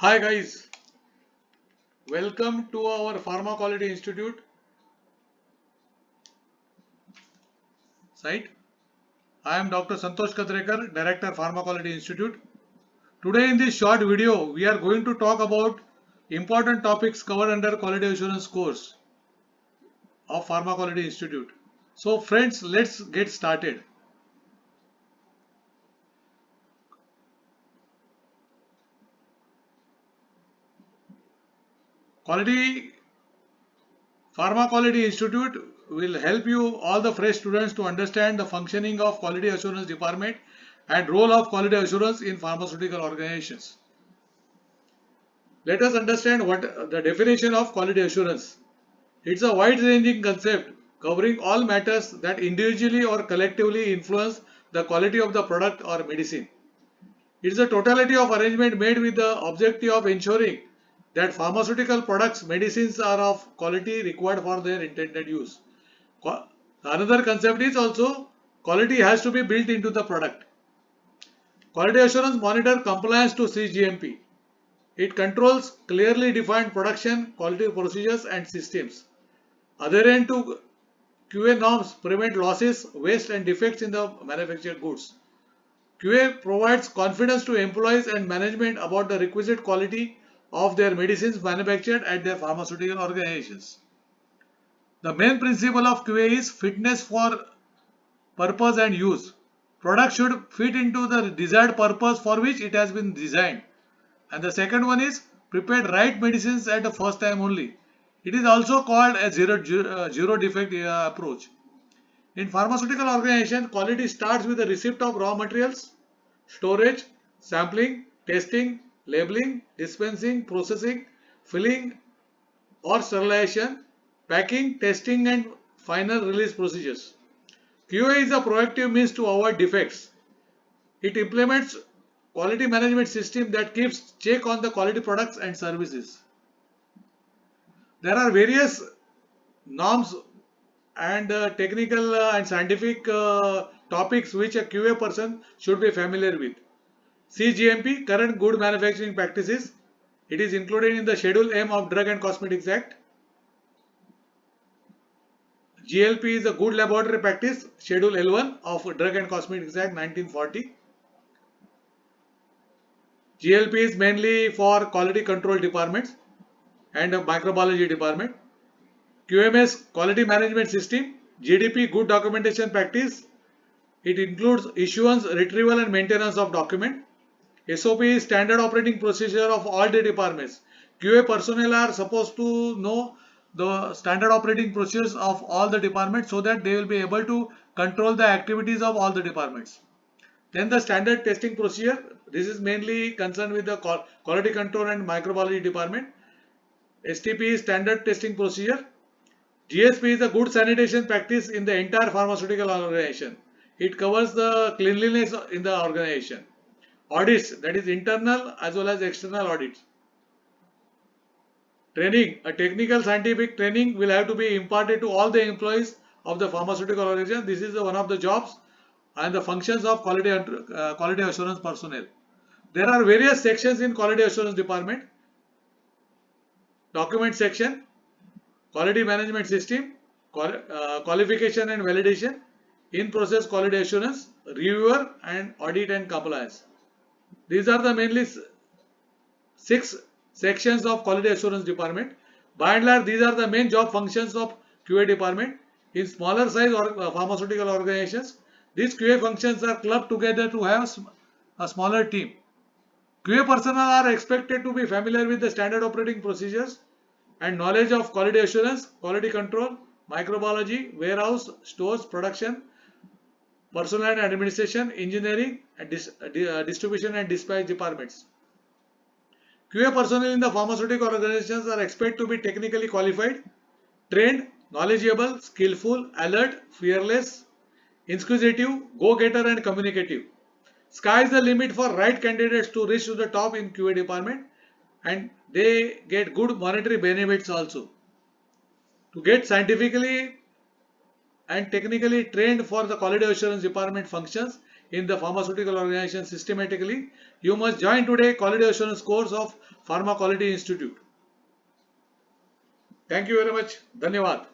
Hi guys, welcome to our Pharma Quality Institute site. I am Dr. Santosh Katrekar, Director Pharma Quality Institute. Today in this short video, we are going to talk about important topics covered under Quality Assurance course of Pharma Quality Institute. So friends, let's get started. Quality Pharma Quality Institute will help you all the fresh students to understand the functioning of Quality Assurance Department and role of Quality Assurance in pharmaceutical organizations. Let us understand what the definition of quality assurance. It's a wide-ranging concept covering all matters that individually or collectively influence the quality of the product or medicine. It's a totality of arrangement made with the objective of ensuring that pharmaceutical products, medicines are of quality required for their intended use. Another concept is also quality has to be built into the product. Quality assurance monitor compliance to CGMP. It controls clearly defined production, quality procedures and systems. Adherent to QA norms prevent losses, waste and defects in the manufactured goods. QA provides confidence to employees and management about the requisite quality of their medicines manufactured at their pharmaceutical organizations. The main principle of QA is fitness for purpose and use. Product should fit into the desired purpose for which it has been designed. And the second one is prepared right medicines at the first time only. It is also called a zero defect approach. In pharmaceutical organization, quality starts with the receipt of raw materials, storage, sampling, testing, labeling, dispensing, processing, filling or sterilization, packing, testing and final release procedures. QA is a proactive means to avoid defects. It implements quality management system that keeps check on the quality products and services. There are various norms and technical and scientific topics which a QA person should be familiar with. CGMP, Current Good Manufacturing Practices. It is included in the Schedule M of Drug and Cosmetics Act. GLP is a Good Laboratory Practice, Schedule L1 of Drug and Cosmetics Act 1940. GLP is mainly for quality control departments and microbiology department. QMS, Quality Management System. GDP, Good Documentation Practice. It includes issuance, retrieval and maintenance of document. SOP is Standard Operating Procedure of all the departments. QA personnel are supposed to know the standard operating procedures of all the departments so that they will be able to control the activities of all the departments. Then the standard testing procedure. This is mainly concerned with the quality control and microbiology department. STP is standard testing procedure. GSP is a good sanitation practice in the entire pharmaceutical organization. It covers the cleanliness in the organization. Audits, that is internal as well as external audits. Training, a technical scientific training will have to be imparted to all the employees of the pharmaceutical organization. This is one of the jobs and the functions of quality assurance personnel. There are various sections in quality assurance department. Document section, quality management system, qualification and validation, in-process quality assurance, reviewer and audit and compliance. These are the mainly 6 sections of quality assurance department. By and large, these are the main job functions of QA department. In smaller size or pharmaceutical organizations, these QA functions are clubbed together to have a smaller team. QA personnel are expected to be familiar with the standard operating procedures and knowledge of quality assurance, quality control, microbiology, warehouse, stores, production, personnel and administration, engineering, and distribution and dispatch departments. QA personnel in the pharmaceutical organizations are expected to be technically qualified, trained, knowledgeable, skillful, alert, fearless, inquisitive, go-getter and communicative. Sky is the limit for right candidates to reach to the top in QA department and they get good monetary benefits also. To get scientifically and technically trained for the quality assurance department functions, in the pharmaceutical organization systematically, you must join today quality assurance course of Pharma Quality Institute. Thank you very much. Dhanyavad.